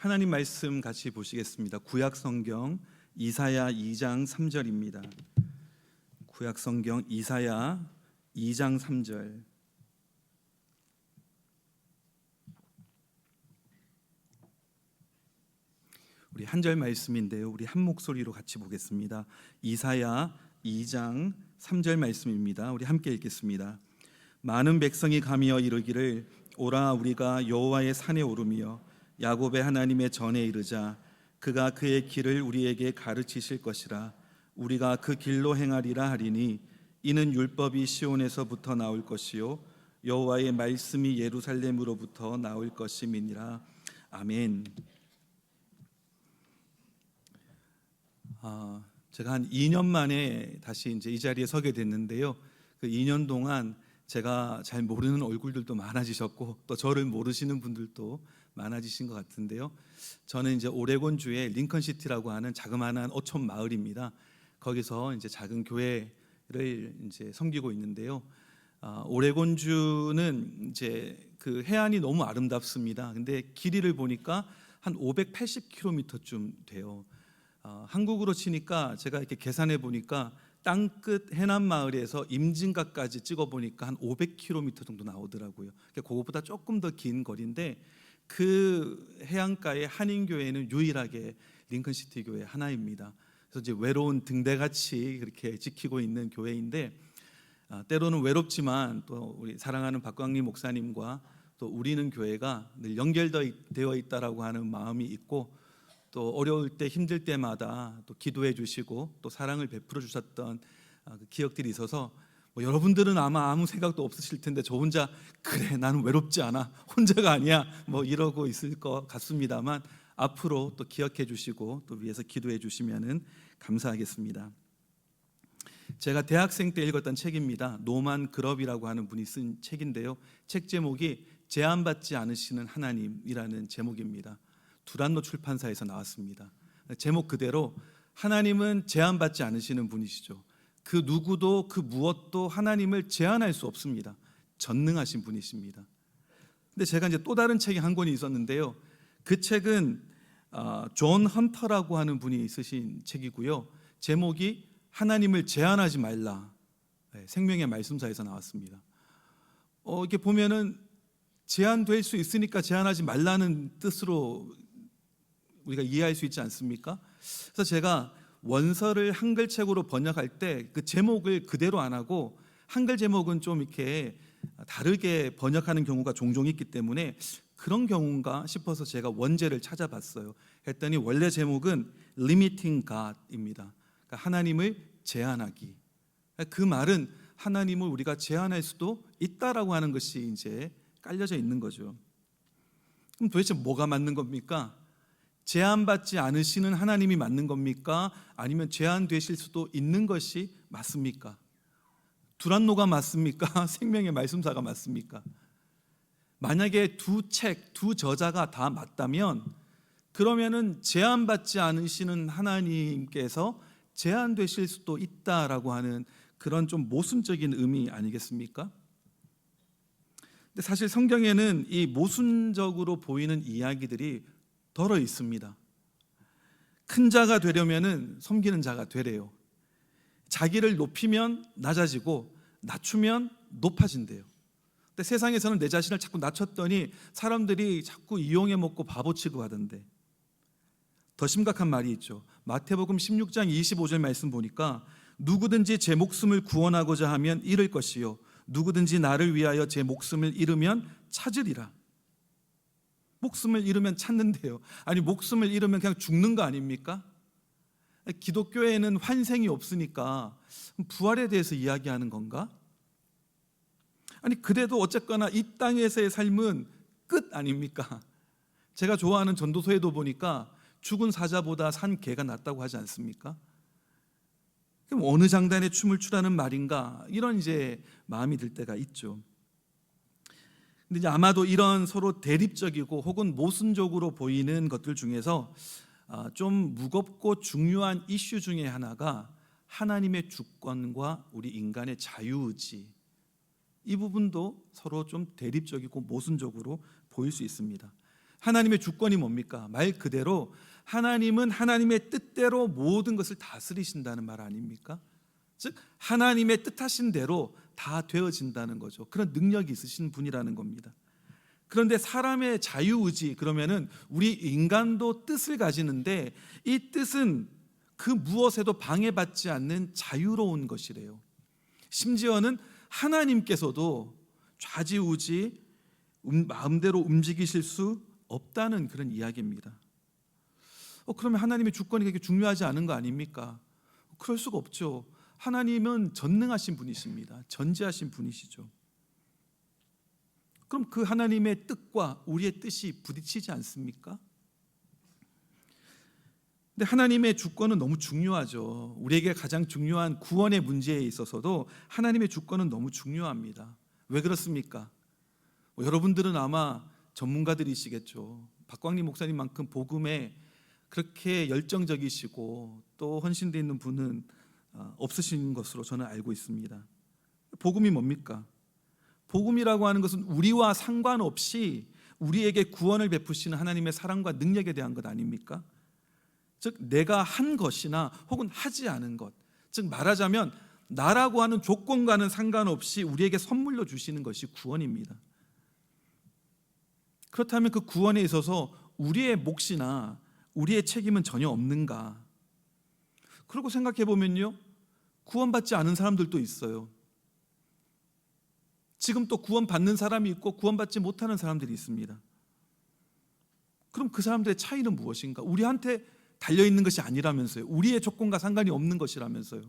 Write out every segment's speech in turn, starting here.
하나님 말씀 같이 보시겠습니다. 구약 성경 이사야 2장 3절입니다. 구약 성경 이사야 2장 3절. 우리 한 절 말씀인데요. 우리 한 목소리로 같이 보겠습니다. 이사야 2장 3절 말씀입니다. 우리 함께 읽겠습니다. 많은 백성이 가며 이르기를 오라 우리가 여호와의 산에 오르며 야곱의 하나님의 전에 이르자 그가 그의 길을 우리에게 가르치실 것이라. 우리가 그 길로 행하리라 하리니 이는 율법이 시온에서부터 나올 것이요 여호와의 말씀이 예루살렘으로부터 나올 것임이니라. 아멘. 제가 한 2년 만에 다시 이 자리에 서게 됐는데요. 그 2년 동안 제가 잘 모르는 얼굴들도 많아지셨고 또 저를 모르시는 분들도 많아지신 것 같은데요. 저는 오레곤주의 링컨시티라고 하는 자그마한 어촌 마을입니다. 거기서 작은 교회를 섬기고 있는데요. 오레곤주는 그 해안이 너무 아름답습니다. 근데 길이를 보니까 한 580km쯤 돼요. 한국으로 치니까 제가 이렇게 계산해 보니까 땅끝 해남 마을에서 임진각까지 찍어 보니까 한 500km 정도 나오더라고요. 그거보다 조금 더 긴 거리인데 그 해안가의 한인교회는 유일하게 링컨시티 교회 하나입니다. 그래서 외로운 등대같이 그렇게 지키고 있는 교회인데 때로는 외롭지만 또 우리 사랑하는 박광림 목사님과 또 우리는 교회가 늘 연결되어 있다라고 하는 마음이 있고 또 어려울 때 힘들 때마다 또 기도해 주시고 또 사랑을 베풀어 주셨던 그 기억들이 있어서 여러분들은 아마 아무 생각도 없으실 텐데 저 혼자 그래 나는 외롭지 않아 혼자가 아니야 이러고 있을 것 같습니다만 앞으로 또 기억해 주시고 또 위해서 기도해 주시면은 감사하겠습니다. 제가 대학생 때 읽었던 책입니다. 노만 그럽이라고 하는 분이 쓴 책인데요. 책 제목이 제한받지 않으시는 하나님이라는 제목입니다. 두란노 출판사에서 나왔습니다. 제목 그대로 하나님은 제한받지 않으시는 분이시죠. 그 누구도 그 무엇도 하나님을 제한할 수 없습니다. 전능하신 분이십니다. 근데 제가 또 다른 책이 한 권이 있었는데요. 그 책은 존 헌터라고 하는 분이 쓰신 책이고요. 제목이 하나님을 제한하지 말라. 생명의 말씀사에서 나왔습니다. 이렇게 보면은 제한될 수 있으니까 제한하지 말라는 뜻으로 우리가 이해할 수 있지 않습니까? 그래서 제가 원서를 한글책으로 번역할 때 그 제목을 그대로 안 하고 한글 제목은 좀 이렇게 다르게 번역하는 경우가 종종 있기 때문에 그런 경우인가 싶어서 제가 원제를 찾아봤어요. 했더니 원래 제목은 Limiting God입니다. 그러니까 하나님을 제한하기. 그 말은 하나님을 우리가 제한할 수도 있다라고 하는 것이 깔려져 있는 거죠. 그럼 도대체 뭐가 맞는 겁니까? 제한받지 않으시는 하나님이 맞는 겁니까? 아니면 제한되실 수도 있는 것이 맞습니까? 두란노가 맞습니까? 생명의 말씀사가 맞습니까? 만약에 두 책, 두 저자가 다 맞다면 그러면은 제한받지 않으시는 하나님께서 제한되실 수도 있다라고 하는 그런 좀 모순적인 의미 아니겠습니까? 근데 사실 성경에는 이 모순적으로 보이는 이야기들이 덜어 있습니다. 큰 자가 되려면은 섬기는 자가 되래요. 자기를 높이면 낮아지고 낮추면 높아진대요. 근데 세상에서는 내 자신을 자꾸 낮췄더니 사람들이 자꾸 이용해 먹고 바보 취급하던데. 더 심각한 말이 있죠. 마태복음 16장 25절 말씀 보니까 누구든지 제 목숨을 구원하고자 하면 잃을 것이요 누구든지 나를 위하여 제 목숨을 잃으면 찾으리라. 목숨을 잃으면 찾는데요. 아니 목숨을 잃으면 그냥 죽는 거 아닙니까? 기독교에는 환생이 없으니까 부활에 대해서 이야기하는 건가? 아니 그래도 어쨌거나 이 땅에서의 삶은 끝 아닙니까? 제가 좋아하는 전도서에도 보니까 죽은 사자보다 산 개가 낫다고 하지 않습니까? 그럼 어느 장단에 춤을 추라는 말인가? 이런 마음이 들 때가 있죠. 근데 아마도 이런 서로 대립적이고 혹은 모순적으로 보이는 것들 중에서 좀 무겁고 중요한 이슈 중에 하나가 하나님의 주권과 우리 인간의 자유의지, 이 부분도 서로 좀 대립적이고 모순적으로 보일 수 있습니다. 하나님의 주권이 뭡니까? 말 그대로 하나님은 하나님의 뜻대로 모든 것을 다스리신다는 말 아닙니까? 즉 하나님의 뜻하신 대로 다 되어진다는 거죠. 그런 능력이 있으신 분이라는 겁니다. 그런데 사람의 자유의지, 그러면은 우리 인간도 뜻을 가지는데 이 뜻은 그 무엇에도 방해받지 않는 자유로운 것이래요. 심지어는 하나님께서도 좌지우지 마음대로 움직이실 수 없다는 그런 이야기입니다. 그러면 하나님의 주권이 그렇게 중요하지 않은 거 아닙니까? 그럴 수가 없죠. 하나님은 전능하신 분이십니다. 전지하신 분이시죠. 그럼 그 하나님의 뜻과 우리의 뜻이 부딪히지 않습니까? 근데 하나님의 주권은 너무 중요하죠. 우리에게 가장 중요한 구원의 문제에 있어서도 하나님의 주권은 너무 중요합니다. 왜 그렇습니까? 여러분들은 아마 전문가들이시겠죠. 박광림 목사님만큼 복음에 그렇게 열정적이시고 또 헌신되어 있는 분은 없으신 것으로 저는 알고 있습니다. 복음이 뭡니까? 복음이라고 하는 것은 우리와 상관없이 우리에게 구원을 베푸시는 하나님의 사랑과 능력에 대한 것 아닙니까? 즉 내가 한 것이나 혹은 하지 않은 것, 즉 말하자면 나라고 하는 조건과는 상관없이 우리에게 선물로 주시는 것이 구원입니다. 그렇다면 그 구원에 있어서 우리의 몫이나 우리의 책임은 전혀 없는가? 그러고 생각해 보면요, 구원받지 않은 사람들도 있어요. 지금 또 구원받는 사람이 있고 구원받지 못하는 사람들이 있습니다. 그럼 그 사람들의 차이는 무엇인가? 우리한테 달려있는 것이 아니라면서요. 우리의 조건과 상관이 없는 것이라면서요.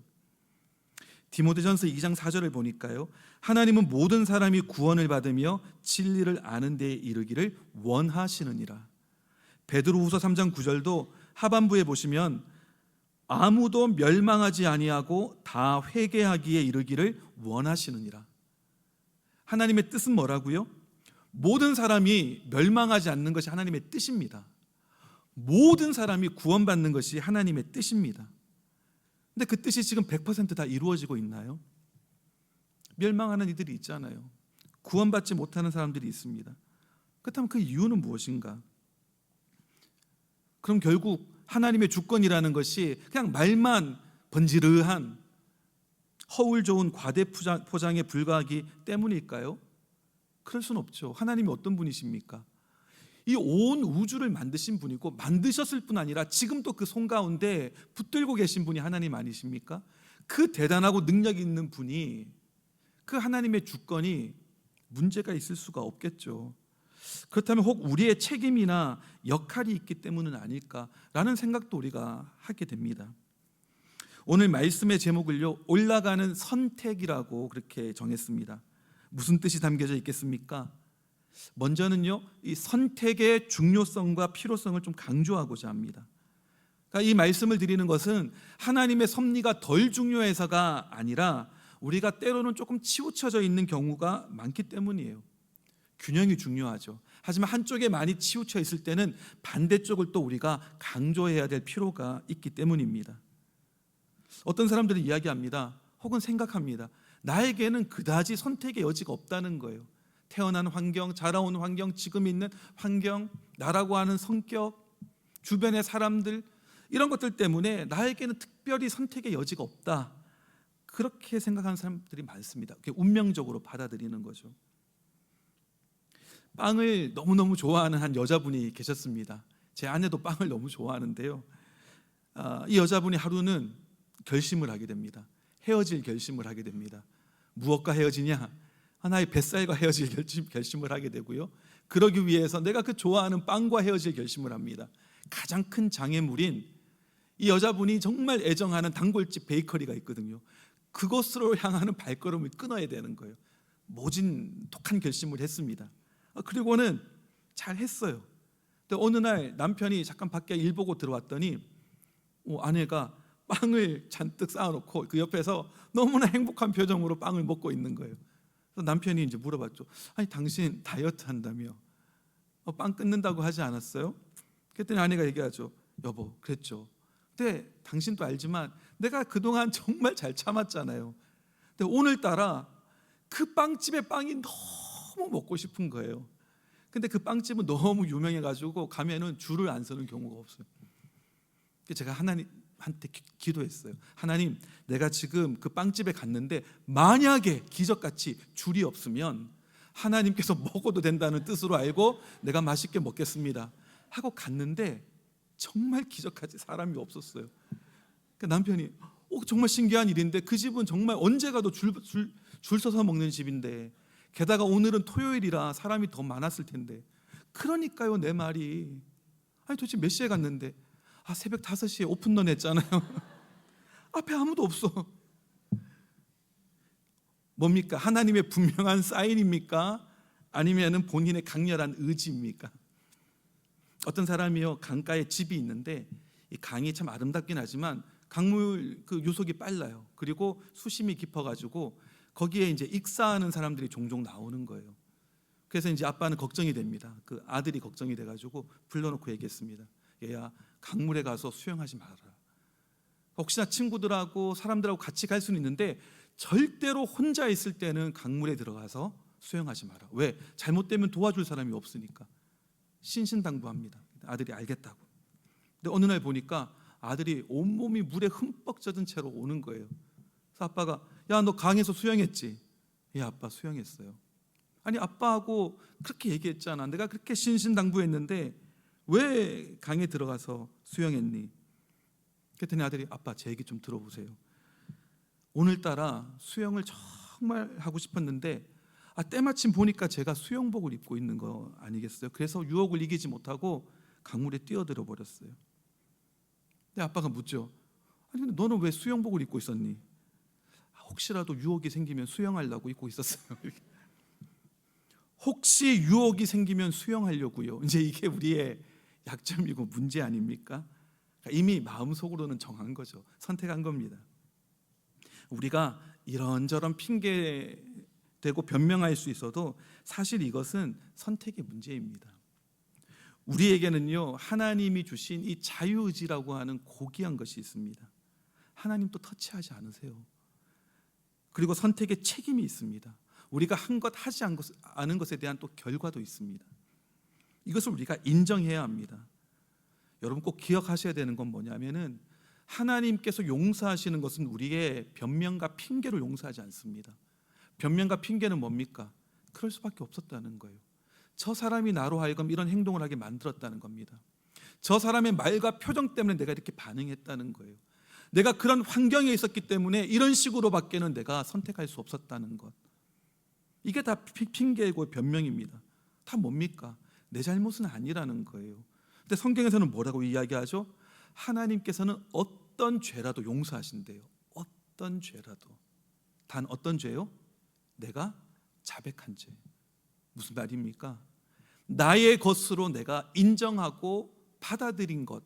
디모데전서 2장 4절을 보니까요, 하나님은 모든 사람이 구원을 받으며 진리를 아는 데에 이르기를 원하시느니라. 베드로후서 3장 9절도 하반부에 보시면 아무도 멸망하지 아니하고 다 회개하기에 이르기를 원하시느니라. 하나님의 뜻은 뭐라고요? 모든 사람이 멸망하지 않는 것이 하나님의 뜻입니다. 모든 사람이 구원받는 것이 하나님의 뜻입니다. 근데 그 뜻이 지금 100% 다 이루어지고 있나요? 멸망하는 이들이 있잖아요. 구원받지 못하는 사람들이 있습니다. 그렇다면 그 이유는 무엇인가? 그럼 결국 하나님의 주권이라는 것이 그냥 말만 번지르한 허울 좋은 과대 포장에 불과하기 때문일까요? 그럴 수는 없죠. 하나님이 어떤 분이십니까? 이 온 우주를 만드신 분이고 만드셨을 뿐 아니라 지금도 그 손 가운데 붙들고 계신 분이 하나님 아니십니까? 그 대단하고 능력 있는 분이, 그 하나님의 주권이 문제가 있을 수가 없겠죠. 그렇다면 혹 우리의 책임이나 역할이 있기 때문은 아닐까라는 생각도 우리가 하게 됩니다. 오늘 말씀의 제목을요, 올라가는 선택이라고 그렇게 정했습니다. 무슨 뜻이 담겨져 있겠습니까? 먼저는요, 이 선택의 중요성과 필요성을 좀 강조하고자 합니다. 그러니까 이 말씀을 드리는 것은 하나님의 섭리가 덜 중요해서가 아니라 우리가 때로는 조금 치우쳐져 있는 경우가 많기 때문이에요. 균형이 중요하죠. 하지만 한쪽에 많이 치우쳐 있을 때는 반대쪽을 또 우리가 강조해야 될 필요가 있기 때문입니다. 어떤 사람들은 이야기합니다. 혹은 생각합니다. 나에게는 그다지 선택의 여지가 없다는 거예요. 태어난 환경, 자라온 환경, 지금 있는 환경, 나라고 하는 성격, 주변의 사람들, 이런 것들 때문에 나에게는 특별히 선택의 여지가 없다. 그렇게 생각하는 사람들이 많습니다. 그게 운명적으로 받아들이는 거죠. 빵을 너무너무 좋아하는 한 여자분이 계셨습니다. 제 아내도 빵을 너무 좋아하는데요, 이 여자분이 하루는 결심을 하게 됩니다. 헤어질 결심을 하게 됩니다. 무엇과 헤어지냐? 나의 뱃살과 헤어질 결심을 하게 되고요, 그러기 위해서 내가 그 좋아하는 빵과 헤어질 결심을 합니다. 가장 큰 장애물인 이 여자분이 정말 애정하는 단골집 베이커리가 있거든요. 그곳으로 향하는 발걸음을 끊어야 되는 거예요. 모진 독한 결심을 했습니다. 그리고는 잘 했어요. 근데 어느 날 남편이 잠깐 밖에 일 보고 들어왔더니 아내가 빵을 잔뜩 쌓아놓고 그 옆에서 너무나 행복한 표정으로 빵을 먹고 있는 거예요. 그래서 남편이 이제 물어봤죠. 아니, 당신 다이어트 한다며 빵 끊는다고 하지 않았어요? 그랬더니 아내가 얘기하죠. 여보, 그랬죠. 근데 당신도 알지만 내가 그동안 정말 잘 참았잖아요. 근데 오늘따라 그 빵집의 빵이 너무 먹고 싶은 거예요. 근데 그 빵집은 너무 유명해가지고 가면은 줄을 안 서는 경우가 없어요. 그래서 제가 하나님한테 기도했어요. 하나님, 내가 지금 그 빵집에 갔는데 만약에 기적같이 줄이 없으면 하나님께서 먹어도 된다는 뜻으로 알고 내가 맛있게 먹겠습니다 하고 갔는데 정말 기적같이 사람이 없었어요. 그러니까 남편이 정말 신기한 일인데, 그 집은 정말 언제 가도 줄 서서 먹는 집인데, 게다가 오늘은 토요일이라 사람이 더 많았을 텐데. 그러니까요, 내 말이. 아니 도대체 몇 시에 갔는데, 새벽 5시에 오픈런 했잖아요. 앞에 아무도 없어. 뭡니까? 하나님의 분명한 사인입니까? 아니면은 본인의 강렬한 의지입니까? 어떤 사람이요, 강가에 집이 있는데 이 강이 참 아름답긴 하지만 강물 그 유속이 빨라요. 그리고 수심이 깊어가지고 거기에 이제 익사하는 사람들이 종종 나오는 거예요. 그래서 이제 아빠는 걱정이 됩니다. 그 아들이 걱정이 돼가지고 불러놓고 얘기했습니다. 얘야, 강물에 가서 수영하지 말아라. 혹시나 친구들하고 사람들하고 같이 갈 수는 있는데 절대로 혼자 있을 때는 강물에 들어가서 수영하지 마라. 왜? 잘못되면 도와줄 사람이 없으니까. 신신당부합니다. 아들이 알겠다고. 근데 어느 날 보니까 아들이 온몸이 물에 흠뻑 젖은 채로 오는 거예요. 그래서 아빠가, 야, 너 강에서 수영했지? 예, 아빠 수영했어요. 아니, 아빠하고 그렇게 얘기했잖아. 내가 그렇게 신신당부했는데 왜 강에 들어가서 수영했니? 그랬더니 아들이, 아빠 제 얘기 좀 들어보세요. 오늘따라 수영을 정말 하고 싶었는데 때마침 보니까 제가 수영복을 입고 있는 거 아니겠어요? 그래서 유혹을 이기지 못하고 강물에 뛰어들어 버렸어요. 근데 아빠가 묻죠. 아니 근데 너는 왜 수영복을 입고 있었니? 혹시라도 유혹이 생기면 수영하려고 입고 있었어요. 혹시 유혹이 생기면 수영하려고요. 이제 이게 우리의 약점이고 문제 아닙니까? 이미 마음속으로는 정한 거죠. 선택한 겁니다. 우리가 이런저런 핑계 대고 변명할 수 있어도 사실 이것은 선택의 문제입니다. 우리에게는요, 하나님이 주신 이 자유의지라고 하는 고귀한 것이 있습니다. 하나님도 터치하지 않으세요. 그리고 선택의 책임이 있습니다. 우리가 한 것 하지 않은 것에 대한 또 결과도 있습니다. 이것을 우리가 인정해야 합니다. 여러분 꼭 기억하셔야 되는 건 뭐냐면은 하나님께서 용서하시는 것은 우리의 변명과 핑계로 용서하지 않습니다. 변명과 핑계는 뭡니까? 그럴 수밖에 없었다는 거예요. 저 사람이 나로 하여금 이런 행동을 하게 만들었다는 겁니다. 저 사람의 말과 표정 때문에 내가 이렇게 반응했다는 거예요. 내가 그런 환경에 있었기 때문에 이런 식으로밖에는 내가 선택할 수 없었다는 것. 이게 다 핑계고 변명입니다. 다 뭡니까? 내 잘못은 아니라는 거예요. 근데 성경에서는 뭐라고 이야기하죠? 하나님께서는 어떤 죄라도 용서하신대요. 어떤 죄라도. 단 어떤 죄요? 내가 자백한 죄. 무슨 말입니까? 나의 것으로 내가 인정하고 받아들인 것.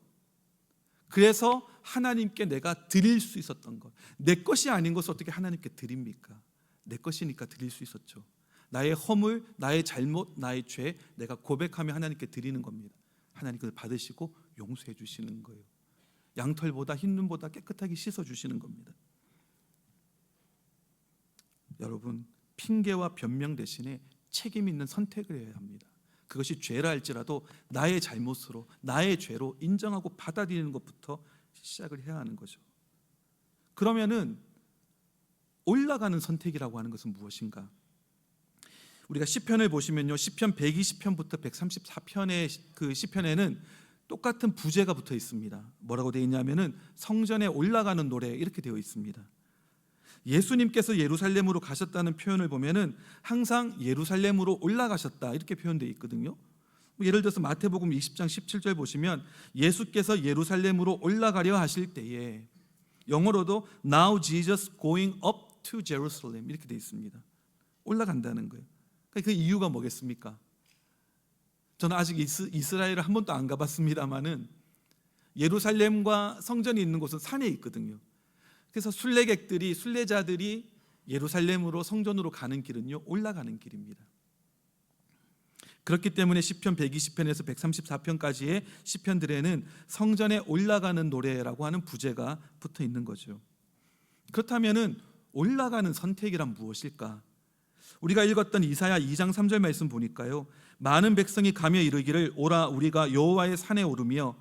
그래서 하나님께 내가 드릴 수 있었던 것. 내 것이 아닌 것을 어떻게 하나님께 드립니까? 내 것이니까 드릴 수 있었죠. 나의 허물, 나의 잘못, 나의 죄 내가 고백하며 하나님께 드리는 겁니다. 하나님 그걸 받으시고 용서해 주시는 거예요. 양털보다 흰 눈보다 깨끗하게 씻어 주시는 겁니다. 여러분, 핑계와 변명 대신에 책임 있는 선택을 해야 합니다. 그것이 죄라 할지라도 나의 잘못으로, 나의 죄로 인정하고 받아들이는 것부터 시작을 해야 하는 거죠. 그러면은 올라가는 선택이라고 하는 것은 무엇인가? 우리가 시편을 보시면요, 시편 120편부터 134편의 그 시편에는 똑같은 부제가 붙어 있습니다. 뭐라고 되어 있냐면은 성전에 올라가는 노래 이렇게 되어 있습니다. 예수님께서 예루살렘으로 가셨다는 표현을 보면은 항상 예루살렘으로 올라가셨다 이렇게 표현되어 있거든요. 예를 들어서 마태복음 20장 17절 보시면 예수께서 예루살렘으로 올라가려 하실 때에 영어로도 Now Jesus going up to Jerusalem 이렇게 되어 있습니다. 올라간다는 거예요. 그 이유가 뭐겠습니까? 저는 아직 이스라엘을 한 번도 안 가봤습니다만은 예루살렘과 성전이 있는 곳은 산에 있거든요. 그래서 순례자들이 예루살렘으로 성전으로 가는 길은요, 올라가는 길입니다. 그렇기 때문에 시편 120편에서 134편까지의 시편들에는 성전에 올라가는 노래라고 하는 부제가 붙어 있는 거죠. 그렇다면은 올라가는 선택이란 무엇일까? 우리가 읽었던 이사야 2장 3절 말씀 보니까요, 많은 백성이 가며 이르기를 오라 우리가 여호와의 산에 오르며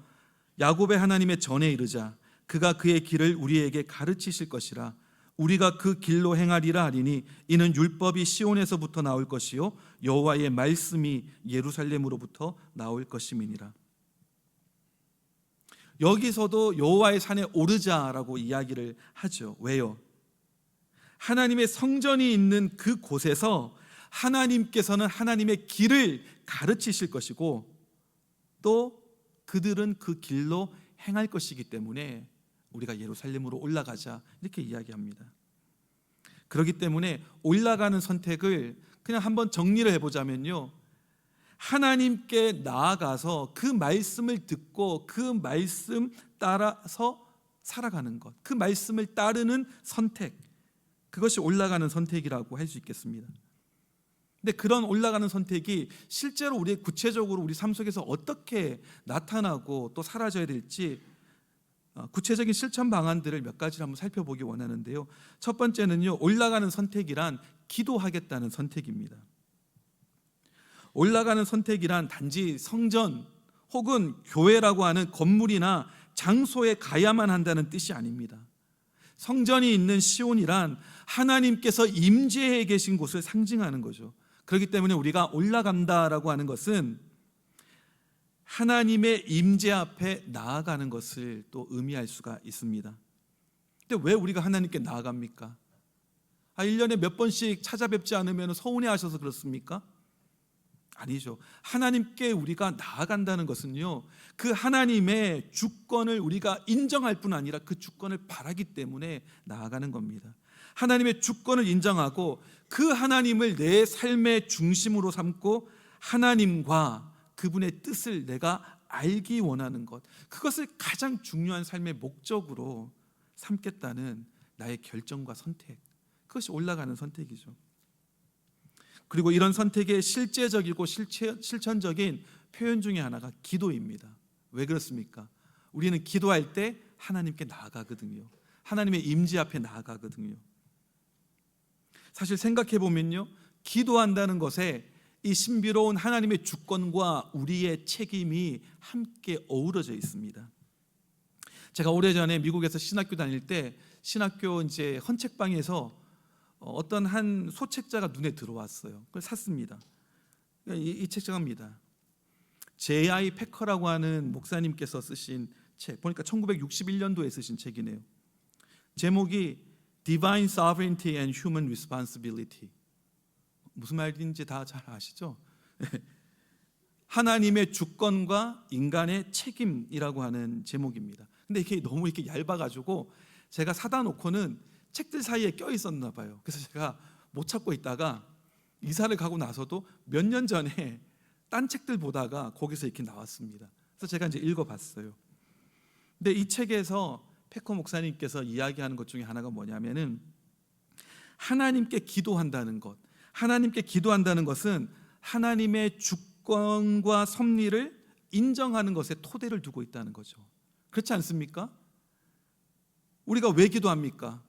야곱의 하나님의 전에 이르자. 그가 그의 길을 우리에게 가르치실 것이라. 우리가 그 길로 행하리라 하리니 이는 율법이 시온에서부터 나올 것이요 여호와의 말씀이 예루살렘으로부터 나올 것임이니라. 여기서도 여호와의 산에 오르자라고 이야기를 하죠. 왜요? 하나님의 성전이 있는 그 곳에서 하나님께서는 하나님의 길을 가르치실 것이고 또 그들은 그 길로 행할 것이기 때문에 우리가 예루살렘으로 올라가자 이렇게 이야기합니다. 그렇기 때문에 올라가는 선택을 그냥 한번 정리를 해보자면요, 하나님께 나아가서 그 말씀을 듣고 그 말씀 따라서 살아가는 것, 그 말씀을 따르는 선택, 그것이 올라가는 선택이라고 할 수 있겠습니다. 근데 그런 올라가는 선택이 실제로 우리 구체적으로 우리 삶 속에서 어떻게 나타나고 또 사라져야 될지 구체적인 실천 방안들을 몇 가지를 한번 살펴보기 원하는데요. 첫 번째는요, 올라가는 선택이란 기도하겠다는 선택입니다. 올라가는 선택이란 단지 성전 혹은 교회라고 하는 건물이나 장소에 가야만 한다는 뜻이 아닙니다. 성전이 있는 시온이란 하나님께서 임재해 계신 곳을 상징하는 거죠. 그렇기 때문에 우리가 올라간다라고 하는 것은 하나님의 임재 앞에 나아가는 것을 또 의미할 수가 있습니다. 근데 왜 우리가 하나님께 나아갑니까? 1년에 몇 번씩 찾아뵙지 않으면 서운해하셔서 그렇습니까? 아니죠. 하나님께 우리가 나아간다는 것은요, 그 하나님의 주권을 우리가 인정할 뿐 아니라 그 주권을 바라기 때문에 나아가는 겁니다. 하나님의 주권을 인정하고 그 하나님을 내 삶의 중심으로 삼고 하나님과 그분의 뜻을 내가 알기 원하는 것, 그것을 가장 중요한 삶의 목적으로 삼겠다는 나의 결정과 선택, 그것이 올라가는 선택이죠. 그리고 이런 선택의 실제적이고 실천적인 표현 중에 하나가 기도입니다. 왜 그렇습니까? 우리는 기도할 때 하나님께 나아가거든요. 하나님의 임재 앞에 나아가거든요. 사실 생각해 보면요, 기도한다는 것에 이 신비로운 하나님의 주권과 우리의 책임이 함께 어우러져 있습니다. 제가 오래전에 미국에서 신학교 다닐 때 신학교 이제 헌책방에서 어떤 한 소책자가 눈에 들어왔어요. 그걸 샀습니다. 이 책자입니다. J.I. 패커라고 하는 목사님께서 쓰신 책, 보니까 1961년도에 쓰신 책이네요. 제목이 Divine Sovereignty and Human Responsibility. 무슨 말인지 다 잘 아시죠? 하나님의 주권과 인간의 책임이라고 하는 제목입니다. 근데 이게 너무 이렇게 얇아가지고 제가 사다 놓고는 책들 사이에 껴 있었나 봐요. 그래서 제가 못 찾고 있다가 이사를 가고 나서도 몇 년 전에 딴 책들 보다가 거기서 이렇게 나왔습니다. 그래서 제가 이제 읽어봤어요. 근데 이 책에서 패커 목사님께서 이야기하는 것 중에 하나가 뭐냐면은 하나님께 기도한다는 것, 하나님께 기도한다는 것은 하나님의 주권과 섭리를 인정하는 것에 토대를 두고 있다는 거죠. 그렇지 않습니까? 우리가 왜 기도합니까?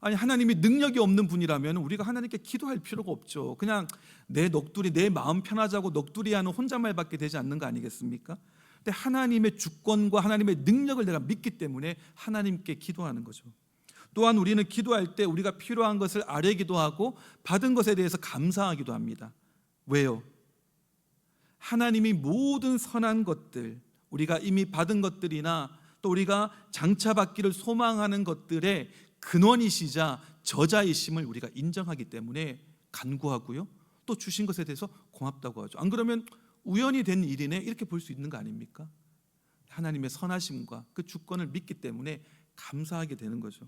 아니, 하나님이 능력이 없는 분이라면 우리가 하나님께 기도할 필요가 없죠. 그냥 내 넋두리, 내 마음 편하자고 넋두리하는 혼잣말밖에 되지 않는 거 아니겠습니까? 근데 하나님의 주권과 하나님의 능력을 내가 믿기 때문에 하나님께 기도하는 거죠. 또한 우리는 기도할 때 우리가 필요한 것을 아뢰기도 하고 받은 것에 대해서 감사하기도 합니다. 왜요? 하나님이 모든 선한 것들, 우리가 이미 받은 것들이나 또 우리가 장차 받기를 소망하는 것들의 근원이시자 저자이심을 우리가 인정하기 때문에 간구하고요, 또 주신 것에 대해서 고맙다고 하죠. 안 그러면 우연히 된 일이네 이렇게 볼 수 있는 거 아닙니까? 하나님의 선하심과 그 주권을 믿기 때문에 감사하게 되는 거죠.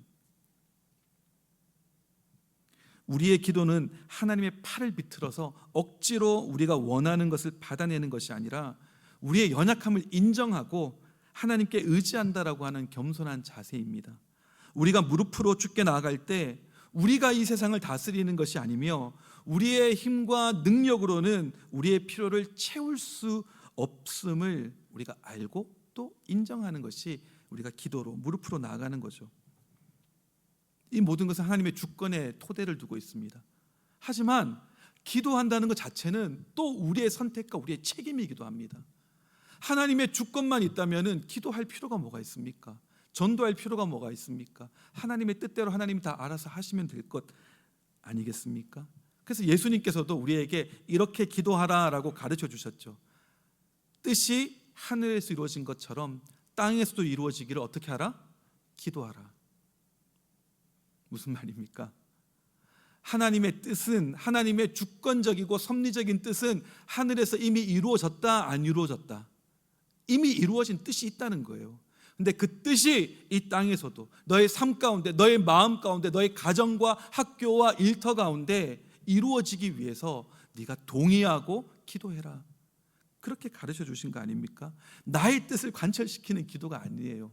우리의 기도는 하나님의 팔을 비틀어서 억지로 우리가 원하는 것을 받아내는 것이 아니라 우리의 연약함을 인정하고 하나님께 의지한다라고 하는 겸손한 자세입니다. 우리가 무릎으로 주께 나아갈 때 우리가 이 세상을 다스리는 것이 아니며 우리의 힘과 능력으로는 우리의 필요를 채울 수 없음을 우리가 알고 또 인정하는 것이 우리가 기도로 무릎으로 나아가는 거죠. 이 모든 것은 하나님의 주권에 토대를 두고 있습니다. 하지만 기도한다는 것 자체는 또 우리의 선택과 우리의 책임이기도 합니다. 하나님의 주권만 있다면 기도할 필요가 뭐가 있습니까? 전도할 필요가 뭐가 있습니까? 하나님의 뜻대로 하나님이 다 알아서 하시면 될 것 아니겠습니까? 그래서 예수님께서도 우리에게 이렇게 기도하라라고 가르쳐 주셨죠. 뜻이 하늘에서 이루어진 것처럼 땅에서도 이루어지기를 어떻게 하라? 기도하라. 무슨 말입니까? 하나님의 뜻은, 하나님의 주권적이고 섭리적인 뜻은 하늘에서 이미 이루어졌다, 안 이루어졌다? 이미 이루어진 뜻이 있다는 거예요. 근데 그 뜻이 이 땅에서도 너의 삶 가운데, 너의 마음 가운데, 너의 가정과 학교와 일터 가운데 이루어지기 위해서 네가 동의하고 기도해라. 그렇게 가르쳐 주신 거 아닙니까? 나의 뜻을 관철시키는 기도가 아니에요.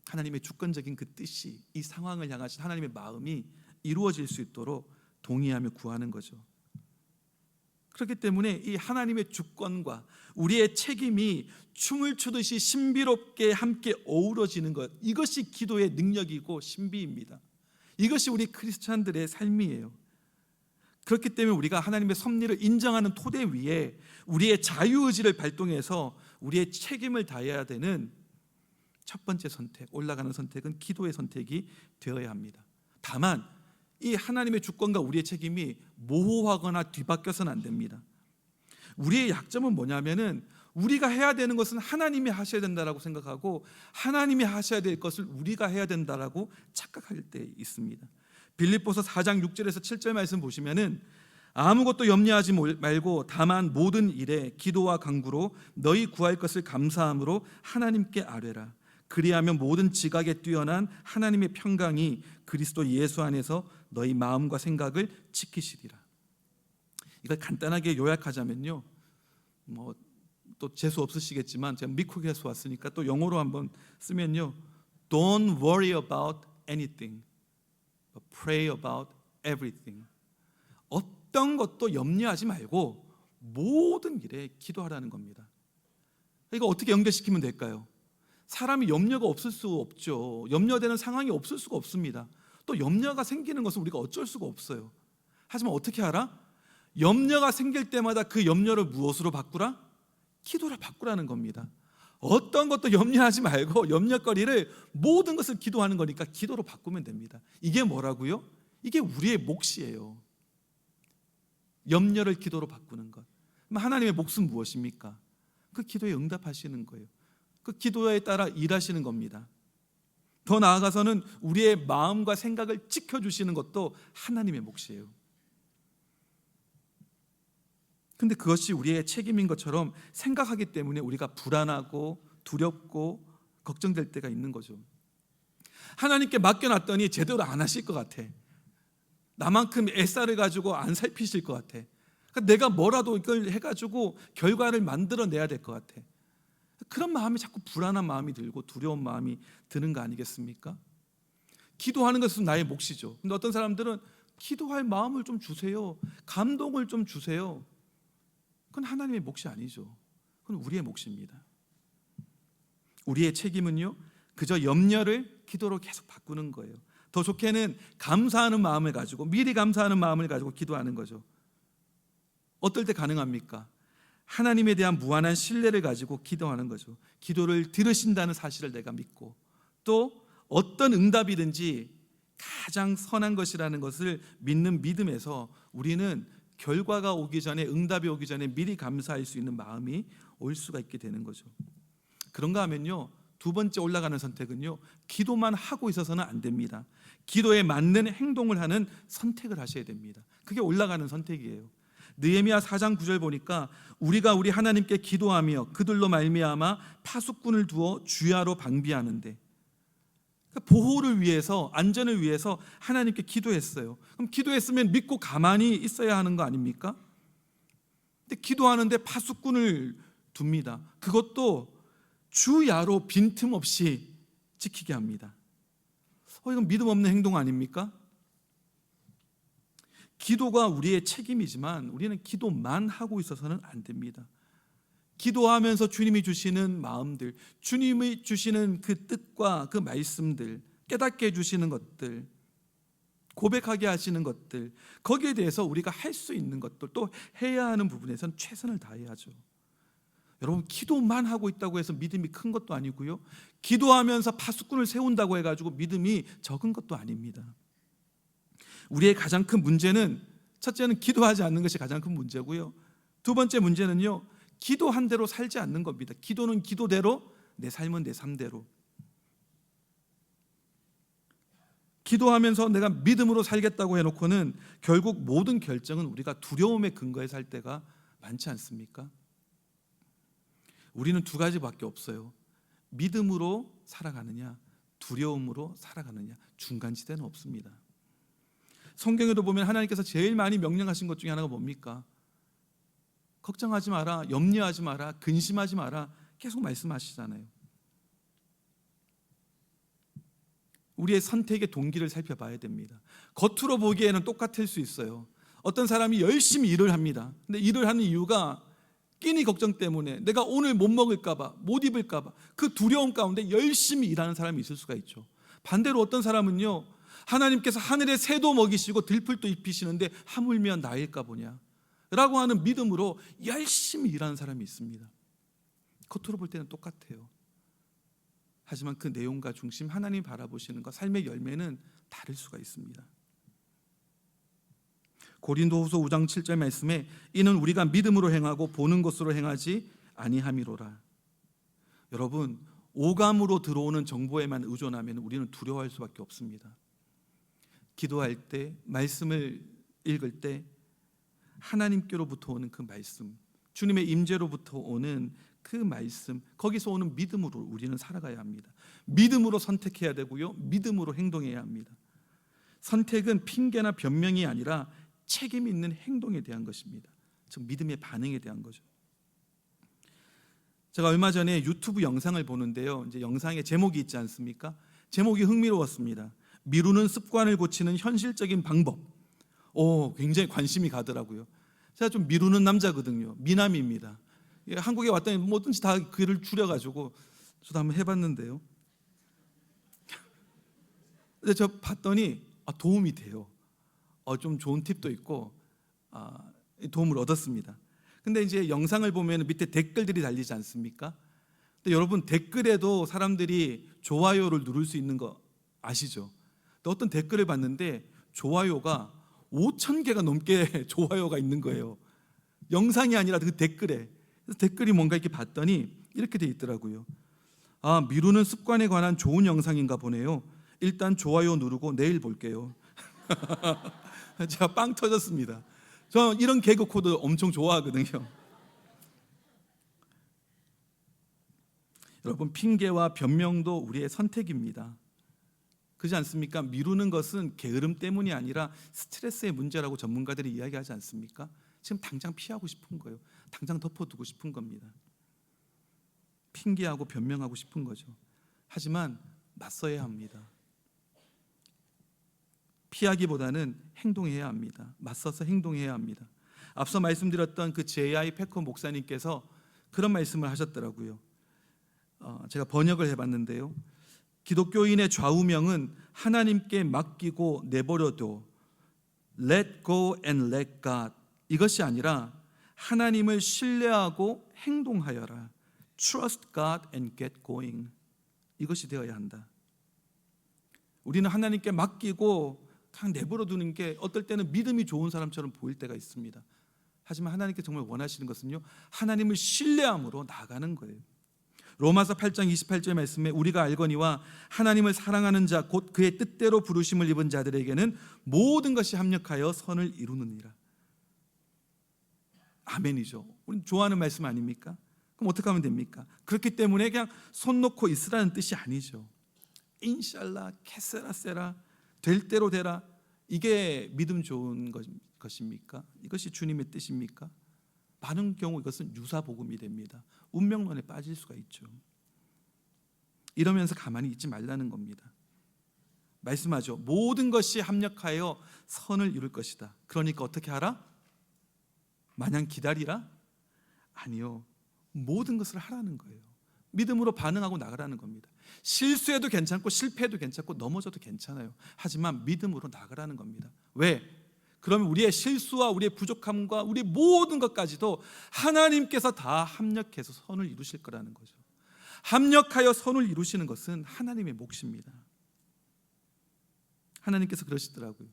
하나님의 주권적인 그 뜻이, 이 상황을 향하신 하나님의 마음이 이루어질 수 있도록 동의하며 구하는 거죠. 그렇기 때문에 이 하나님의 주권과 우리의 책임이 춤을 추듯이 신비롭게 함께 어우러지는 것, 이것이 기도의 능력이고 신비입니다. 이것이 우리 크리스찬들의 삶이에요. 그렇기 때문에 우리가 하나님의 섭리를 인정하는 토대 위에 우리의 자유의지를 발동해서 우리의 책임을 다해야 되는 첫 번째 선택, 올라가는 선택은 기도의 선택이 되어야 합니다. 다만 이 하나님의 주권과 우리의 책임이 모호하거나 뒤바뀌어서는 안 됩니다. 우리의 약점은 뭐냐면은 우리가 해야 되는 것은 하나님이 하셔야 된다라고 생각하고 하나님이 하셔야 될 것을 우리가 해야 된다라고 착각할 때 있습니다. 빌립보서 4장 6절에서 7절 말씀 보시면은 아무것도 염려하지 말고 다만 모든 일에 기도와 간구로 너희 구할 것을 감사함으로 하나님께 아뢰라. 그리하면 모든 지각에 뛰어난 하나님의 평강이 그리스도 예수 안에서 너희 마음과 생각을 지키시리라. 이걸 간단하게 요약하자면요, 또 재수 없으시겠지만 제가 미국에서 왔으니까 또 영어로 한번 쓰면요, Don't worry about anything, but pray about everything. 어떤 것도 염려하지 말고 모든 일에 기도하라는 겁니다. 이거 어떻게 연결시키면 될까요? 사람이 염려가 없을 수 없죠. 염려되는 상황이 없을 수가 없습니다. 또 염려가 생기는 것은 우리가 어쩔 수가 없어요. 하지만 어떻게 하라? 염려가 생길 때마다 그 염려를 무엇으로 바꾸라? 기도로 바꾸라는 겁니다. 어떤 것도 염려하지 말고 염려거리를 모든 것을 기도하는 거니까 기도로 바꾸면 됩니다. 이게 뭐라고요? 이게 우리의 몫이에요. 염려를 기도로 바꾸는 것. 그럼 하나님의 몫은 무엇입니까? 그 기도에 응답하시는 거예요. 그 기도에 따라 일하시는 겁니다. 더 나아가서는 우리의 마음과 생각을 지켜주시는 것도 하나님의 몫이에요. 근데 그것이 우리의 책임인 것처럼 생각하기 때문에 우리가 불안하고 두렵고 걱정될 때가 있는 거죠. 하나님께 맡겨놨더니 제대로 안 하실 것 같아. 나만큼 애살을 가지고 안 살피실 것 같아. 그러니까 내가 뭐라도 이걸 해가지고 결과를 만들어내야 될 것 같아. 그런 마음이 자꾸 불안한 마음이 들고 두려운 마음이 드는 거 아니겠습니까? 기도하는 것은 나의 몫이죠. 근데 어떤 사람들은 기도할 마음을 좀 주세요, 감동을 좀 주세요. 그건 하나님의 몫이 아니죠. 그건 우리의 몫입니다. 우리의 책임은요, 그저 염려를 기도로 계속 바꾸는 거예요. 더 좋게는 감사하는 마음을 가지고, 미리 감사하는 마음을 가지고 기도하는 거죠. 어떨 때 가능합니까? 하나님에 대한 무한한 신뢰를 가지고 기도하는 거죠. 기도를 들으신다는 사실을 내가 믿고, 또 어떤 응답이든지 가장 선한 것이라는 것을 믿는 믿음에서 우리는 결과가 오기 전에, 응답이 오기 전에 미리 감사할 수 있는 마음이 올 수가 있게 되는 거죠. 그런가 하면요, 두 번째 올라가는 선택은요, 기도만 하고 있어서는 안 됩니다. 기도에 맞는 행동을 하는 선택을 하셔야 됩니다. 그게 올라가는 선택이에요. 느헤미야 4장 9절 보니까 우리가 우리 하나님께 기도하며 그들로 말미암아 파수꾼을 두어 주야로 방비하는데, 그러니까 보호를 위해서, 안전을 위해서 하나님께 기도했어요. 그럼 기도했으면 믿고 가만히 있어야 하는 거 아닙니까? 근데 기도하는데 파수꾼을 둡니다. 그것도 주야로 빈틈없이 지키게 합니다. 이건 믿음 없는 행동 아닙니까? 기도가 우리의 책임이지만 우리는 기도만 하고 있어서는 안 됩니다. 기도하면서 주님이 주시는 마음들, 주님이 주시는 그 뜻과 그 말씀들, 깨닫게 해주시는 것들, 고백하게 하시는 것들, 거기에 대해서 우리가 할 수 있는 것들, 또 해야 하는 부분에선 최선을 다해야죠. 여러분, 기도만 하고 있다고 해서 믿음이 큰 것도 아니고요, 기도하면서 파수꾼을 세운다고 해가지고 믿음이 적은 것도 아닙니다. 우리의 가장 큰 문제는, 첫째는 기도하지 않는 것이 가장 큰 문제고요, 두 번째 문제는요, 기도한 대로 살지 않는 겁니다. 기도는 기도대로, 내 삶은 내 삶대로. 기도하면서 내가 믿음으로 살겠다고 해놓고는 결국 모든 결정은 우리가 두려움의 근거에 살 때가 많지 않습니까? 우리는 두 가지밖에 없어요. 믿음으로 살아가느냐, 두려움으로 살아가느냐, 중간지대는 없습니다. 성경에도 보면 하나님께서 제일 많이 명령하신 것 중에 하나가 뭡니까? 걱정하지 마라, 염려하지 마라, 근심하지 마라, 계속 말씀하시잖아요. 우리의 선택의 동기를 살펴봐야 됩니다. 겉으로 보기에는 똑같을 수 있어요. 어떤 사람이 열심히 일을 합니다. 근데 일을 하는 이유가 끼니 걱정 때문에, 내가 오늘 못 먹을까 봐, 못 입을까 봐, 그 두려움 가운데 열심히 일하는 사람이 있을 수가 있죠. 반대로 어떤 사람은요, 하나님께서 하늘의 새도 먹이시고 들풀도 입히시는데 하물며 나일까 보냐 라고 하는 믿음으로 열심히 일하는 사람이 있습니다. 겉으로 볼 때는 똑같아요. 하지만 그 내용과 중심, 하나님 바라보시는 것, 삶의 열매는 다를 수가 있습니다. 고린도후서 5장 7절 말씀에 이는 우리가 믿음으로 행하고 보는 것으로 행하지 아니함이로라. 여러분, 오감으로 들어오는 정보에만 의존하면 우리는 두려워할 수밖에 없습니다. 기도할 때, 말씀을 읽을 때 하나님께로부터 오는 그 말씀, 주님의 임재로부터 오는 그 말씀, 거기서 오는 믿음으로 우리는 살아가야 합니다. 믿음으로 선택해야 되고요, 믿음으로 행동해야 합니다. 선택은 핑계나 변명이 아니라 책임 있는 행동에 대한 것입니다. 즉 믿음의 반응에 대한 거죠. 제가 얼마 전에 유튜브 영상을 보는데요, 이제 영상에 제목이 있지 않습니까? 제목이 흥미로웠습니다. 미루는 습관을 고치는 현실적인 방법. 굉장히 관심이 가더라고요. 제가 좀 미루는 남자거든요. 미남입니다. 한국에 왔더니 뭐든지 다 글을 줄여가지고 저도 한번 해봤는데요. 근데 저 봤더니 도움이 돼요. 좀 좋은 팁도 있고 도움을 얻었습니다. 근데 이제 영상을 보면 밑에 댓글들이 달리지 않습니까? 근데 여러분, 댓글에도 사람들이 좋아요를 누를 수 있는 거 아시죠? 근데 어떤 댓글을 봤는데 좋아요가 5,000개가 넘게 좋아요가 있는 거예요. 영상이 아니라 그 댓글에. 그래서 댓글이 뭔가 이렇게 봤더니 이렇게 돼 있더라고요. 미루는 습관에 관한 좋은 영상인가 보네요. 일단 좋아요 누르고 내일 볼게요. 제가 빵 터졌습니다. 저 이런 개그 코드 엄청 좋아하거든요. 여러분, 핑계와 변명도 우리의 선택입니다. 그렇지 않습니까? 미루는 것은 게으름 때문이 아니라 스트레스의 문제라고 전문가들이 이야기하지 않습니까? 지금 당장 피하고 싶은 거예요. 당장 덮어두고 싶은 겁니다. 핑계하고 변명하고 싶은 거죠. 하지만 맞서야 합니다. 피하기보다는 행동해야 합니다. 맞서서 행동해야 합니다. 앞서 말씀드렸던 그 J.I. 패커 목사님께서 그런 말씀을 하셨더라고요. 제가 번역을 해봤는데요, 기독교인의 좌우명은 하나님께 맡기고 내버려둬, let go and let God, 이것이 아니라 하나님을 신뢰하고 행동하여라, trust God and get going, 이것이 되어야 한다. 우리는 하나님께 맡기고 그냥 내버려두는 게 어떨 때는 믿음이 좋은 사람처럼 보일 때가 있습니다. 하지만 하나님께 정말 원하시는 것은요, 하나님을 신뢰함으로 나아가는 거예요. 로마서 8장 28절 말씀에 우리가 알거니와 하나님을 사랑하는 자 곧 그의 뜻대로 부르심을 입은 자들에게는 모든 것이 합력하여 선을 이루느니라. 아멘이죠. 우리 좋아하는 말씀 아닙니까? 그럼 어떻게 하면 됩니까? 그렇기 때문에 그냥 손 놓고 있으라는 뜻이 아니죠. 인샬라, 케세라세라, 될 대로 되라, 이게 믿음 좋은 것입니까? 이것이 주님의 뜻입니까? 많은 경우 이것은 유사복음이 됩니다. 운명론에 빠질 수가 있죠. 이러면서 가만히 있지 말라는 겁니다. 말씀하죠. 모든 것이 합력하여 선을 이룰 것이다. 그러니까 어떻게 하라? 마냥 기다리라? 아니요. 모든 것을 하라는 거예요. 믿음으로 반응하고 나가라는 겁니다. 실수해도 괜찮고 실패해도 괜찮고 넘어져도 괜찮아요. 하지만 믿음으로 나가라는 겁니다. 왜? 그러면 우리의 실수와 우리의 부족함과 우리 모든 것까지도 하나님께서 다 합력해서 선을 이루실 거라는 거죠. 합력하여 선을 이루시는 것은 하나님의 몫입니다. 하나님께서 그러시더라고요.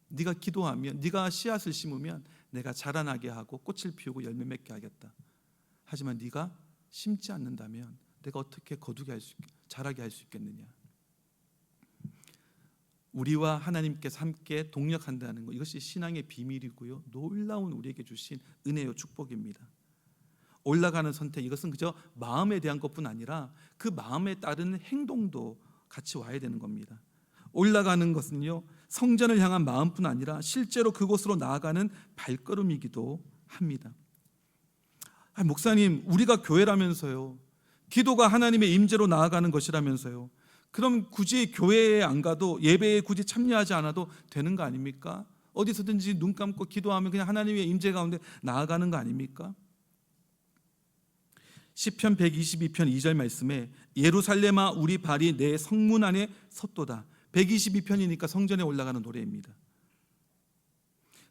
네가 기도하면, 네가 씨앗을 심으면 내가 자라나게 하고 꽃을 피우고 열매 맺게 하겠다. 하지만 네가 심지 않는다면 내가 어떻게 거두게 자라게 할 수 있겠느냐. 우리와 하나님께서 함께 동력한다는 것, 이것이 신앙의 비밀이고요, 놀라운 우리에게 주신 은혜요 축복입니다. 올라가는 선택, 이것은 그저 마음에 대한 것뿐 아니라 그 마음에 따르는 행동도 같이 와야 되는 겁니다. 올라가는 것은요, 성전을 향한 마음뿐 아니라 실제로 그곳으로 나아가는 발걸음이기도 합니다. 목사님, 우리가 교회라면서요, 기도가 하나님의 임재로 나아가는 것이라면서요, 그럼 굳이 교회에 안 가도, 예배에 굳이 참여하지 않아도 되는 거 아닙니까? 어디서든지 눈 감고 기도하면 그냥 하나님의 임재 가운데 나아가는 거 아닙니까? 시편 122편 2절 말씀에 예루살렘아 우리 발이 내 성문 안에 섰도다. 122편이니까 성전에 올라가는 노래입니다.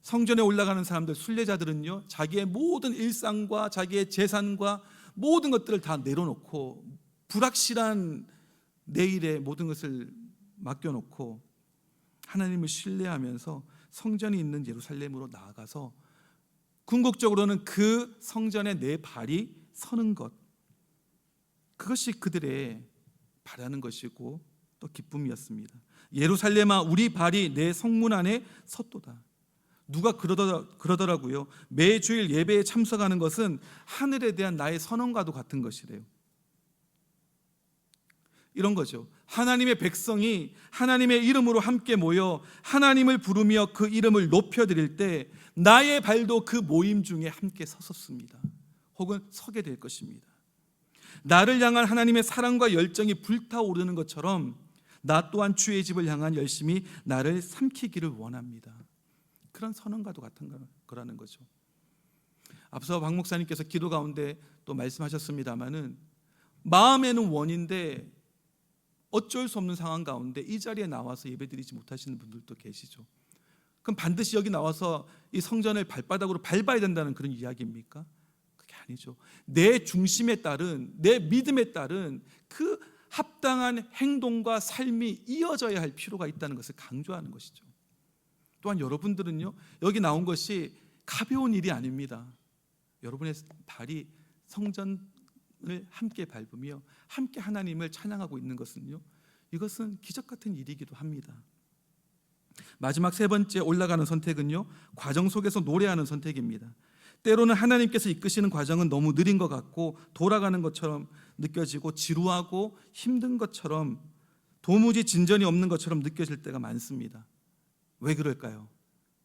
성전에 올라가는 사람들, 순례자들은요, 자기의 모든 일상과 자기의 재산과 모든 것들을 다 내려놓고 불확실한 내일의 모든 것을 맡겨놓고 하나님을 신뢰하면서 성전이 있는 예루살렘으로 나아가서 궁극적으로는 그 성전에 내 발이 서는 것, 그것이 그들의 바라는 것이고 또 기쁨이었습니다. 예루살렘아 우리 발이 내 성문 안에 섰도다. 누가 그러더라고요. 매주일 예배에 참석하는 것은 하늘에 대한 나의 선언과도 같은 것이래요. 이런 거죠. 하나님의 백성이 하나님의 이름으로 함께 모여 하나님을 부르며 그 이름을 높여드릴 때 나의 발도 그 모임 중에 함께 섰었습니다. 혹은 서게 될 것입니다. 나를 향한 하나님의 사랑과 열정이 불타오르는 것처럼 나 또한 주의 집을 향한 열심이 나를 삼키기를 원합니다. 그런 선언과도 같은 거라는 거죠. 앞서 박 목사님께서 기도 가운데 또 말씀하셨습니다마는 마음에는 원인데 어쩔 수 없는 상황 가운데 이 자리에 나와서 예배드리지 못하시는 분들도 계시죠. 그럼 반드시 여기 나와서 이 성전을 발바닥으로 밟아야 된다는 그런 이야기입니까? 그게 아니죠. 내 중심에 따른, 내 믿음에 따른 그 합당한 행동과 삶이 이어져야 할 필요가 있다는 것을 강조하는 것이죠. 또한 여러분들은요, 여기 나온 것이 가벼운 일이 아닙니다. 여러분의 발이 성전을 함께 밟으며 함께 하나님을 찬양하고 있는 것은요, 이것은 기적 같은 일이기도 합니다. 마지막 세 번째 올라가는 선택은요, 과정 속에서 노래하는 선택입니다. 때로는 하나님께서 이끄시는 과정은 너무 느린 것 같고 돌아가는 것처럼 느껴지고 지루하고 힘든 것처럼 도무지 진전이 없는 것처럼 느껴질 때가 많습니다. 왜 그럴까요?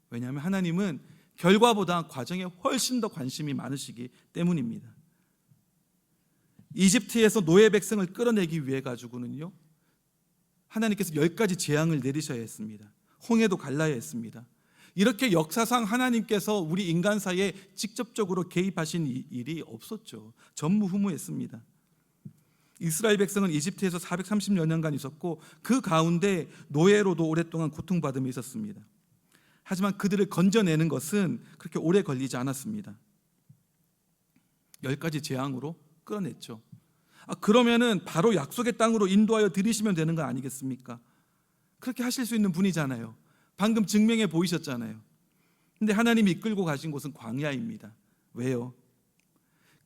왜냐하면 하나님은 결과보다 과정에 훨씬 더 관심이 많으시기 때문입니다. 이집트에서 노예 백성을 끌어내기 위해 가지고는요, 하나님께서 10가지 재앙을 내리셔야 했습니다. 홍해도 갈라야 했습니다. 이렇게 역사상 하나님께서 우리 인간 사이에 직접적으로 개입하신 일이 없었죠. 전무후무했습니다. 이스라엘 백성은 이집트에서 430여 년간 있었고 그 가운데 노예로도 오랫동안 고통받음이 있었습니다. 하지만 그들을 건져내는 것은 그렇게 오래 걸리지 않았습니다. 10가지 재앙으로 끌어냈죠. 그러면은 바로 약속의 땅으로 인도하여 들이시면 되는 거 아니겠습니까? 그렇게 하실 수 있는 분이잖아요. 방금 증명해 보이셨잖아요. 근데 하나님이 이끌고 가신 곳은 광야입니다. 왜요?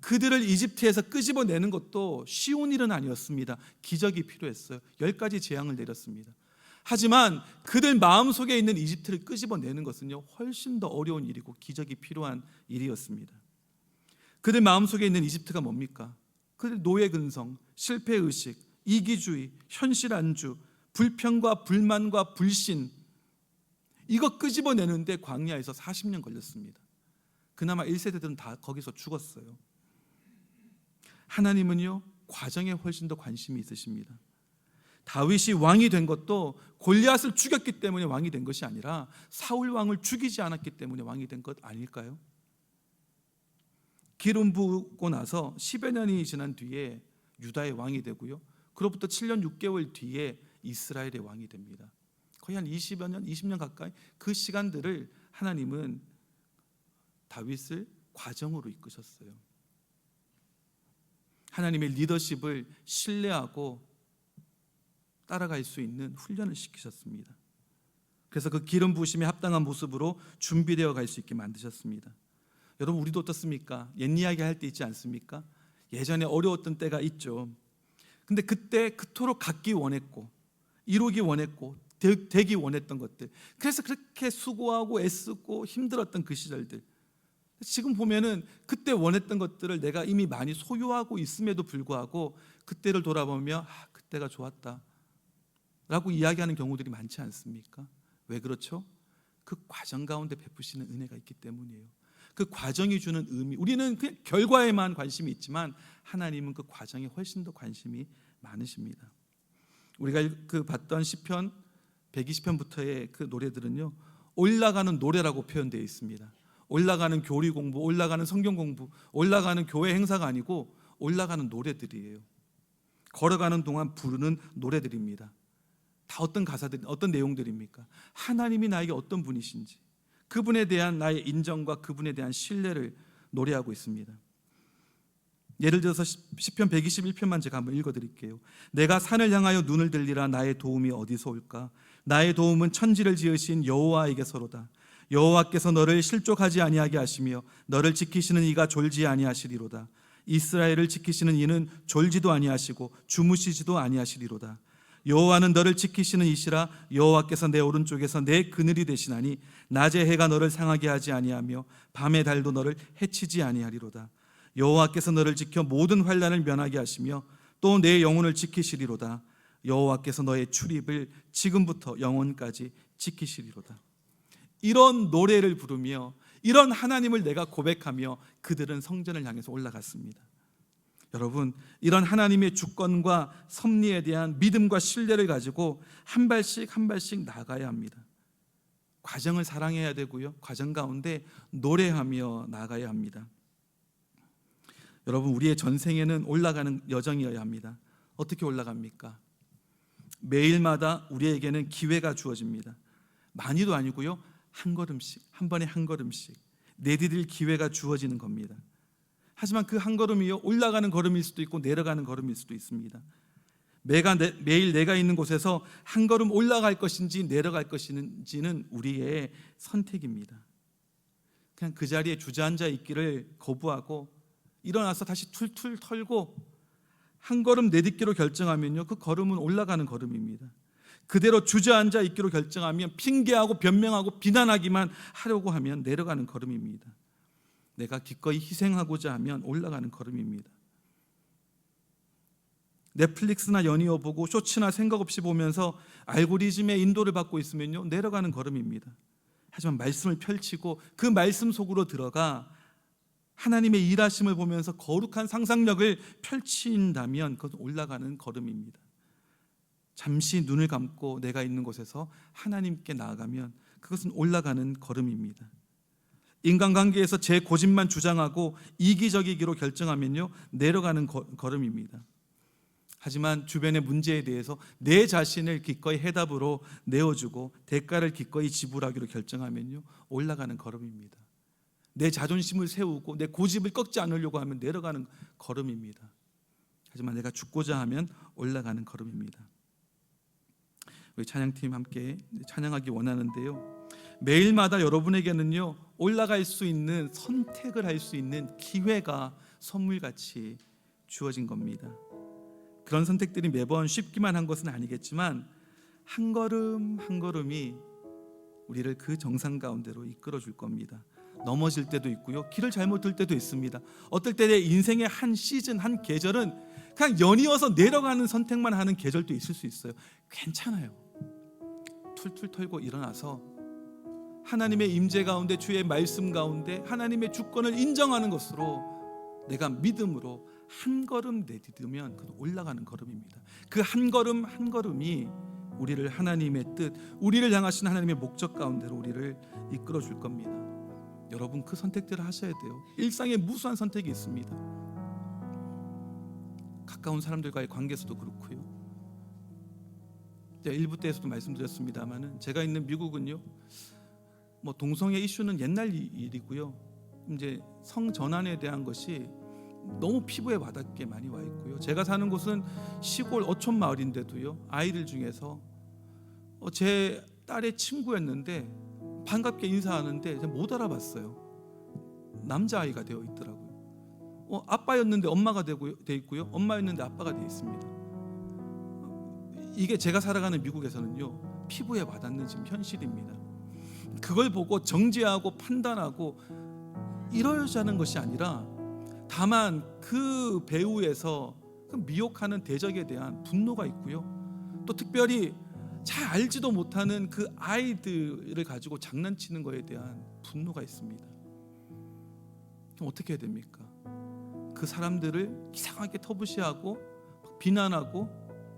그들을 이집트에서 끄집어내는 것도 쉬운 일은 아니었습니다. 기적이 필요했어요. 10가지 재앙을 내렸습니다. 하지만 그들 마음속에 있는 이집트를 끄집어내는 것은요, 훨씬 더 어려운 일이고 기적이 필요한 일이었습니다. 그들 마음속에 있는 이집트가 뭡니까? 그들 노예 근성, 실패의식, 이기주의, 현실안주, 불평과 불만과 불신, 이거 끄집어내는데 광야에서 40년 걸렸습니다. 그나마 1세대들은 다 거기서 죽었어요. 하나님은요, 과정에 훨씬 더 관심이 있으십니다. 다윗이 왕이 된 것도 골리앗을 죽였기 때문에 왕이 된 것이 아니라 사울 왕을 죽이지 않았기 때문에 왕이 된 것 아닐까요? 기름 부고 나서 10여 년이 지난 뒤에 유다의 왕이 되고요. 그로부터 7년 6개월 뒤에 이스라엘의 왕이 됩니다. 거의 한 20여 년, 20년 가까이 그 시간들을 하나님은 다윗을 과정으로 이끄셨어요. 하나님의 리더십을 신뢰하고 따라갈 수 있는 훈련을 시키셨습니다. 그래서 그 기름 부으심에 합당한 모습으로 준비되어 갈 수 있게 만드셨습니다. 여러분, 우리도 어떻습니까? 옛 이야기 할 때 있지 않습니까? 예전에 어려웠던 때가 있죠. 근데 그때 그토록 갖기 원했고 이루기 원했고 되기 원했던 것들, 그래서 그렇게 수고하고 애쓰고 힘들었던 그 시절들, 지금 보면은 그때 원했던 것들을 내가 이미 많이 소유하고 있음에도 불구하고 그때를 돌아보며 그때가 좋았다 라고 이야기하는 경우들이 많지 않습니까? 왜 그렇죠? 그 과정 가운데 베푸시는 은혜가 있기 때문이에요. 그 과정이 주는 의미, 우리는 그냥 결과에만 관심이 있지만 하나님은 그 과정에 훨씬 더 관심이 많으십니다. 우리가 봤던 시편 120편부터의 그 노래들은요, 올라가는 노래라고 표현되어 있습니다. 올라가는 교리 공부, 올라가는 성경 공부, 올라가는 교회 행사가 아니고 올라가는 노래들이에요. 걸어가는 동안 부르는 노래들입니다. 다 어떤 가사들, 어떤 내용들입니까? 하나님이 나에게 어떤 분이신지, 그분에 대한 나의 인정과 그분에 대한 신뢰를 노래하고 있습니다. 예를 들어서 시편 121편만 제가 한번 읽어드릴게요. 내가 산을 향하여 눈을 들리라. 나의 도움이 어디서 올까? 나의 도움은 천지를 지으신 여호와에게서로다. 여호와께서 너를 실족하지 아니하게 하시며 너를 지키시는 이가 졸지 아니하시리로다. 이스라엘을 지키시는 이는 졸지도 아니하시고 주무시지도 아니하시리로다. 여호와는 너를 지키시는 이시라. 여호와께서 내 오른쪽에서 내 그늘이 되시나니 낮에 해가 너를 상하게 하지 아니하며 밤의 달도 너를 해치지 아니하리로다. 여호와께서 너를 지켜 모든 환난을 면하게 하시며 또 내 영혼을 지키시리로다. 여호와께서 너의 출입을 지금부터 영원까지 지키시리로다. 이런 노래를 부르며 이런 하나님을 내가 고백하며 그들은 성전을 향해서 올라갔습니다. 여러분, 이런 하나님의 주권과 섭리에 대한 믿음과 신뢰를 가지고 한 발씩 한 발씩 나아가야 합니다. 과정을 사랑해야 되고요, 과정 가운데 노래하며 나아가야 합니다. 여러분, 우리의 전생에는 올라가는 여정이어야 합니다. 어떻게 올라갑니까? 매일마다 우리에게는 기회가 주어집니다. 많이도 아니고요, 한 걸음씩, 한 번에 한 걸음씩 내디딜 기회가 주어지는 겁니다. 하지만 그 한 걸음이요, 올라가는 걸음일 수도 있고 내려가는 걸음일 수도 있습니다. 매일 내가 있는 곳에서 한 걸음 올라갈 것인지 내려갈 것인지는 우리의 선택입니다. 그냥 그 자리에 주저앉아 있기를 거부하고 일어나서 다시 툴툴 털고 한 걸음 내딛기로 결정하면요, 그 걸음은 올라가는 걸음입니다. 그대로 주저앉아 있기로 결정하면 핑계하고 변명하고 비난하기만 하려고 하면 내려가는 걸음입니다. 내가 기꺼이 희생하고자 하면 올라가는 걸음입니다. 넷플릭스나 연이어 보고 쇼츠나 생각 없이 보면서 알고리즘의 인도를 받고 있으면요, 내려가는 걸음입니다. 하지만 말씀을 펼치고 그 말씀 속으로 들어가 하나님의 일하심을 보면서 거룩한 상상력을 펼친다면 그것은 올라가는 걸음입니다. 잠시 눈을 감고 내가 있는 곳에서 하나님께 나아가면 그것은 올라가는 걸음입니다. 인간관계에서 제 고집만 주장하고 이기적이기로 결정하면요, 내려가는 걸음입니다. 하지만 주변의 문제에 대해서 내 자신을 기꺼이 해답으로 내어주고 대가를 기꺼이 지불하기로 결정하면요, 올라가는 걸음입니다. 내 자존심을 세우고 내 고집을 꺾지 않으려고 하면 내려가는 걸음입니다. 하지만 내가 죽고자 하면 올라가는 걸음입니다. 우리 찬양팀 함께 찬양하기 원하는데요, 매일마다 여러분에게는요, 올라갈 수 있는, 선택을 할 수 있는 기회가 선물같이 주어진 겁니다. 그런 선택들이 매번 쉽기만 한 것은 아니겠지만 한 걸음 한 걸음이 우리를 그 정상 가운데로 이끌어 줄 겁니다. 넘어질 때도 있고요, 길을 잘못 들 때도 있습니다. 어떨 때 내 인생의 한 시즌, 한 계절은 그냥 연이어서 내려가는 선택만 하는 계절도 있을 수 있어요. 괜찮아요. 툴툴 털고 일어나서 하나님의 임재 가운데, 주의 말씀 가운데 하나님의 주권을 인정하는 것으로 내가 믿음으로 한 걸음 내딛으면 그건 올라가는 걸음입니다. 그 한 걸음 한 걸음이 우리를 하나님의 뜻, 우리를 향하신 하나님의 목적 가운데로 우리를 이끌어 줄 겁니다. 여러분 그 선택들을 하셔야 돼요. 일상에 무수한 선택이 있습니다. 가까운 사람들과의 관계에서도 그렇고요. 제가 일부 때에서도 말씀드렸습니다만은 제가 있는 미국은요, 뭐 동성애 이슈는 옛날 일이고요. 이제 성전환에 대한 것이 너무 피부에 와닿게 많이 와 있고요. 제가 사는 곳은 시골 어촌 마을인데도요, 아이들 중에서 제 딸의 친구였는데 반갑게 인사하는데 제가 못 알아봤어요. 남자아이가 되어 있더라고요. 아빠였는데 엄마가 돼 있고요, 엄마였는데 아빠가 되어 있습니다. 이게 제가 살아가는 미국에서는요, 피부에 와닿는 지금 현실입니다. 그걸 보고 정죄하고 판단하고 이러자는 것이 아니라 다만 그 배후에서 그 미혹하는 대적에 대한 분노가 있고요, 또 특별히 잘 알지도 못하는 그 아이들을 가지고 장난치는 것에 대한 분노가 있습니다. 그럼 어떻게 해야 됩니까? 그 사람들을 이상하게 터부시하고 비난하고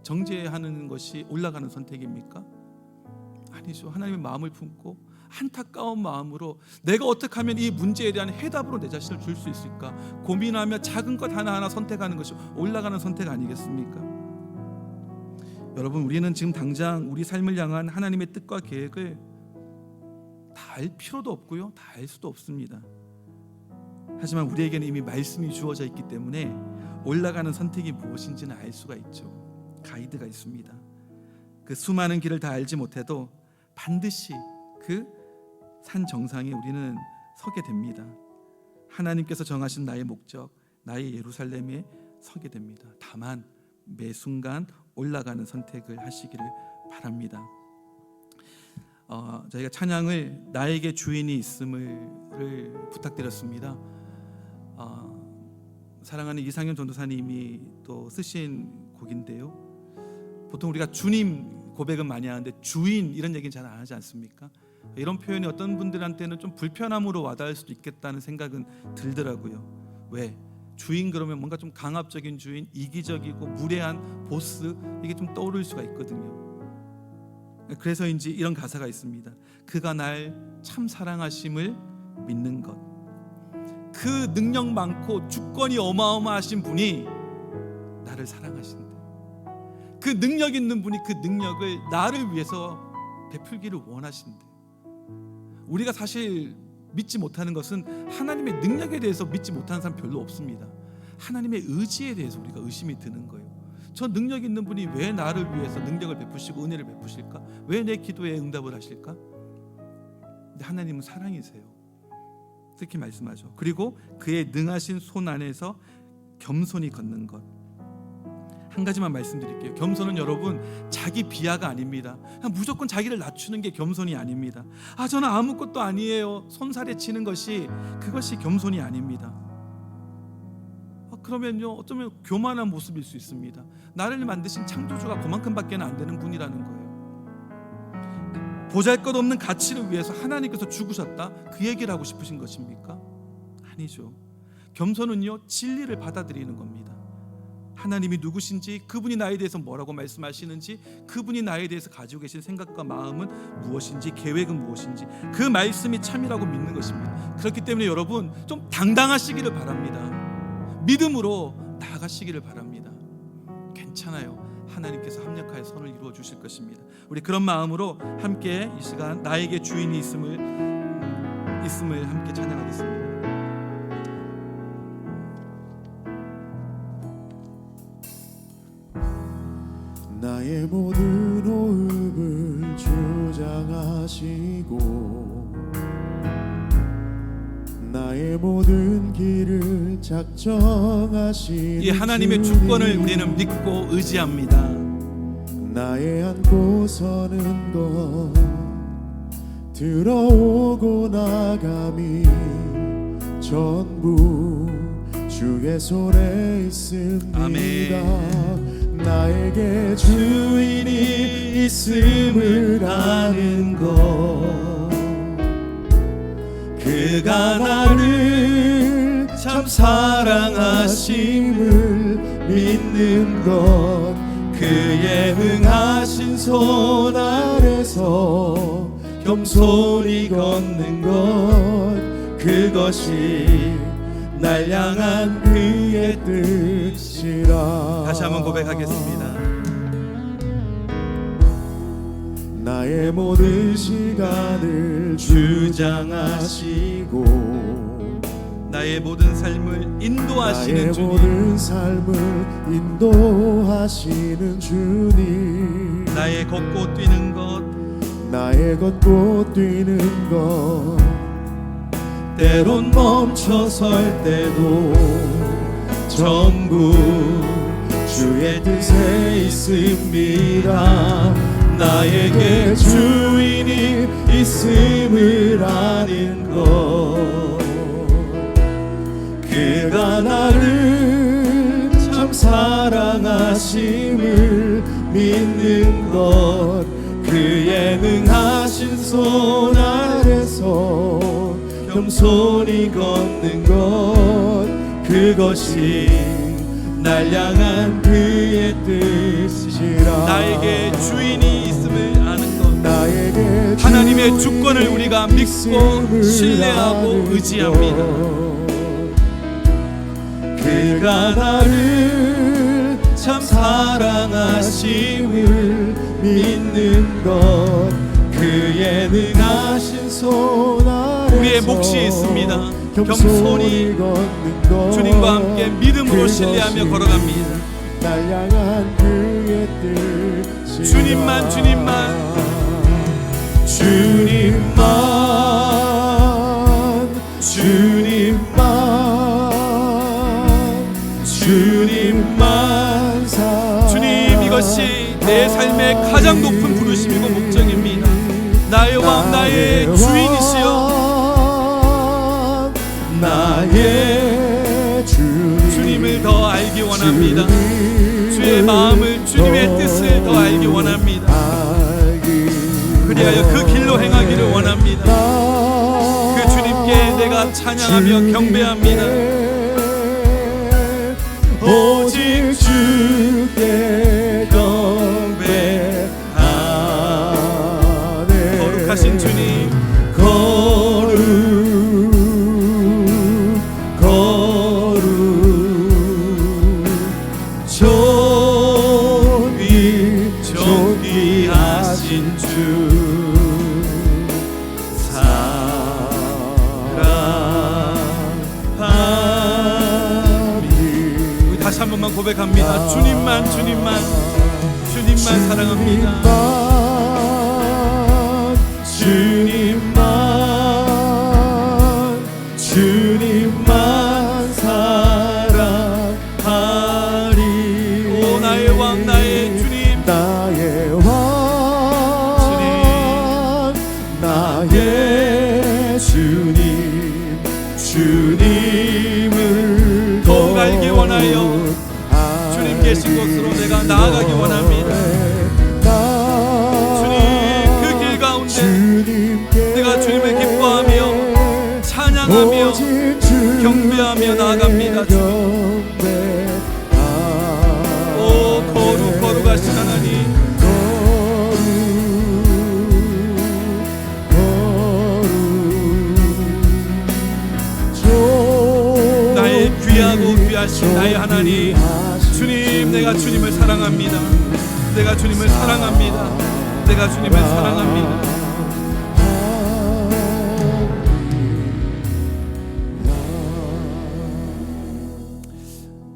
정죄하는 것이 올라가는 선택입니까? 아니죠. 하나님의 마음을 품고 안타까운 마음으로 내가 어떻게 하면 이 문제에 대한 해답으로 내 자신을 줄 수 있을까 고민하며 작은 것 하나하나 선택하는 것이 올라가는 선택 아니겠습니까? 여러분, 우리는 지금 당장 우리 삶을 향한 하나님의 뜻과 계획을 다 알 필요도 없고요, 다 알 수도 없습니다. 하지만 우리에게는 이미 말씀이 주어져 있기 때문에 올라가는 선택이 무엇인지는 알 수가 있죠. 가이드가 있습니다. 그 수많은 길을 다 알지 못해도 반드시 그 산 정상에 우리는 서게 됩니다. 하나님께서 정하신 나의 목적, 나의 예루살렘에 서게 됩니다. 다만 매 순간 올라가는 선택을 하시기를 바랍니다. 저희가 찬양을 나에게 주인이 있음을 부탁드렸습니다. 사랑하는 이상현 전도사님이 또 쓰신 곡인데요, 보통 우리가 주님 고백은 많이 하는데 주인 이런 얘기는 잘 안 하지 않습니까? 이런 표현이 어떤 분들한테는 좀 불편함으로 와닿을 수도 있겠다는 생각은 들더라고요. 왜? 주인 그러면 뭔가 좀 강압적인 주인, 이기적이고 무례한 보스, 이게 좀 떠오를 수가 있거든요. 그래서인지 이런 가사가 있습니다. 그가 날 참 사랑하심을 믿는 것. 그 능력 많고 주권이 어마어마하신 분이 나를 사랑하신다. 그 능력 있는 분이 그 능력을 나를 위해서 베풀기를 원하신대. 우리가 사실 믿지 못하는 것은 하나님의 능력에 대해서 믿지 못하는 사람 별로 없습니다. 하나님의 의지에 대해서 우리가 의심이 드는 거예요. 저 능력 있는 분이 왜 나를 위해서 능력을 베푸시고 은혜를 베푸실까? 왜 내 기도에 응답을 하실까? 근데 하나님은 사랑이세요. 특히 말씀하죠. 그리고 그의 능하신 손 안에서 겸손히 걷는 것. 한 가지만 말씀드릴게요. 겸손은 여러분 자기 비하가 아닙니다. 그냥 무조건 자기를 낮추는 게 겸손이 아닙니다. 저는 아무것도 아니에요, 손살에 치는 것이, 그것이 겸손이 아닙니다. 그러면요, 어쩌면 교만한 모습일 수 있습니다. 나를 만드신 창조주가 그만큼밖에 안 되는 분이라는 거예요. 보잘것없는 가치를 위해서 하나님께서 죽으셨다, 그 얘기를 하고 싶으신 것입니까? 아니죠. 겸손은요, 진리를 받아들이는 겁니다. 하나님이 누구신지, 그분이 나에 대해서 뭐라고 말씀하시는지, 그분이 나에 대해서 가지고 계신 생각과 마음은 무엇인지, 계획은 무엇인지, 그 말씀이 참이라고 믿는 것입니다. 그렇기 때문에 여러분 좀 당당하시기를 바랍니다. 믿음으로 나아가시기를 바랍니다. 괜찮아요. 하나님께서 합력하여 선을 이루어 주실 것입니다. 우리 그런 마음으로 함께 이 시간 나에게 주인이 있음을 함께 찬양하겠습니다. 나의 모든 호흡을 주장하시고 나의 모든 길을 작정하시는 이 하나님의 주권을 우리는 믿고 의지합니다. 나의 안고 서는 것 들어오고 나감이 전부 주의 손에 있습니다. 아멘. 나에게 주인이 있음을 아는 것, 그가 나를 참 사랑하심을 믿는 것, 그의 능하신 손 아래서 겸손히 걷는 것, 그것이 날 향한 그의 뜻이라. 다시 한번 고백하겠습니다. 나의 모든 시간을 주장하시고 나의 모든 삶을 인도하시는 나의 주님, 모든 삶을 인도하시는 주님, 나의 걷고 뛰는 것, 나의 걷고 뛰는 것, 때론 멈춰설 때도 전부 주의 뜻에 있습니다. 나에게 주인이 있음을 아는 것, 그가 나를 참 사랑하심을 믿는 것, 그의 능하신 손 아래서 겸손히 걷는 것, 그것이 날 향한 그의 뜻이라. 나에게 주인이 있음을 아는 것, 나에게 하나님의 주권을 우리가 믿고 신뢰하고 의지합니다. 그가 나를 참 사랑하심을 믿는 것, 그의 능하신 손 아래서 우리의 몫이 있습니다. 겸손히 걷는 것, 주님과 함께 믿음으로 신뢰하며 걸어갑니다. 날 향한 그의 뜻이라. 주님만, 주님만, 주님만, 주님만, 주님만 사랑. 주님, 이것이 내 삶의 가장 높은 부르심이고 목적입니다. 나의 왕, 나의 주인이시여, 나의 주님, 주님을 더 알기 원합니다. 주의 마음을, 주님의 뜻을 더 알기 원합니다. 그리하여 그 길로 행하기를 원합니다. 그 주님께 내가 찬양하며 경배합니다. 오직 주께 경배하네. 거룩하신 주님, 거룩 존귀하신 주 사랑하리. 우리 다시 한 번만 고백합니다. 주님만, 주님만, 주님만 사랑합니다. 주님만, 주님만 사랑하리. 오 나의 왕, 나의 주님, 나의 왕, 나의 주님, 주님을 더욱 알기 원하여 주님 계신 곳으로 내가 나아가기 원합니다. 주님, 그 길 가운데 내가 주님을 기뻐하며 찬양하며 경배하며 나아갑니다. 주님, 오 거룩하신 하나님, 나의 귀하고 귀하신 나의 하나님, 주님, 내가 주님을 사랑합니다. 내가 주님을 사랑합니다. 내가 주님을 사랑합니다.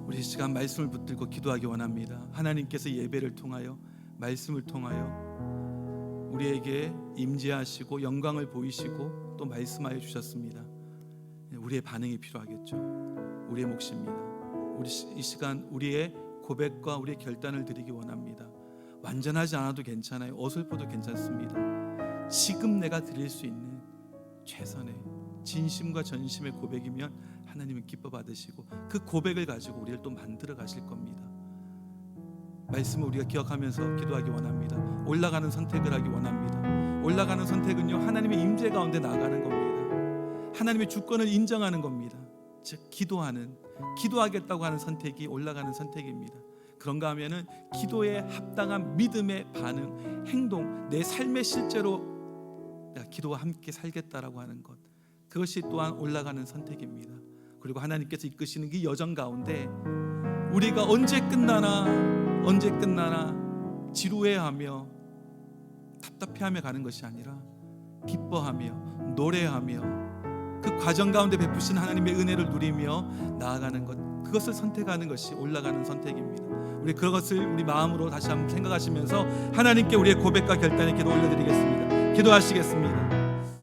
우리 이 시간 말씀을 붙들고 기도하기 원합니다. 하나님께서 예배를 통하여, 말씀을 통하여 우리에게 임재하시고 영광을 보이시고 또 말씀하여 주셨습니다. 우리의 반응이 필요하겠죠. 우리의 몫입니다. 우리 이 시간 우리의 고백과 우리의 결단을 드리기 원합니다. 완전하지 않아도 괜찮아요. 어설퍼도 괜찮습니다. 지금 내가 드릴 수 있는 최선의 진심과 전심의 고백이면 하나님은 기뻐 받으시고 그 고백을 가지고 우리를 또 만들어 가실 겁니다. 말씀을 우리가 기억하면서 기도하기 원합니다. 올라가는 선택을 하기 원합니다. 올라가는 선택은요, 하나님의 임재 가운데 나가는 겁니다. 하나님의 주권을 인정하는 겁니다. 즉 기도하겠다고 하는 선택이 올라가는 선택입니다. 그런가 하면은 기도에 합당한 믿음의 반응, 행동, 내 삶의 실제로 내가 기도와 함께 살겠다라고 하는 것, 그것이 또한 올라가는 선택입니다. 그리고 하나님께서 이끄시는 그 여정 가운데 우리가 언제 끝나나 지루해하며 답답해하며 가는 것이 아니라 기뻐하며 노래하며 그 과정 가운데 베푸신 하나님의 은혜를 누리며 나아가는 것, 그것을 선택하는 것이 올라가는 선택입니다. 우리 그것을 우리 마음으로 다시 한번 생각하시면서 하나님께 우리의 고백과 결단의 기도 올려드리겠습니다. 기도하시겠습니다.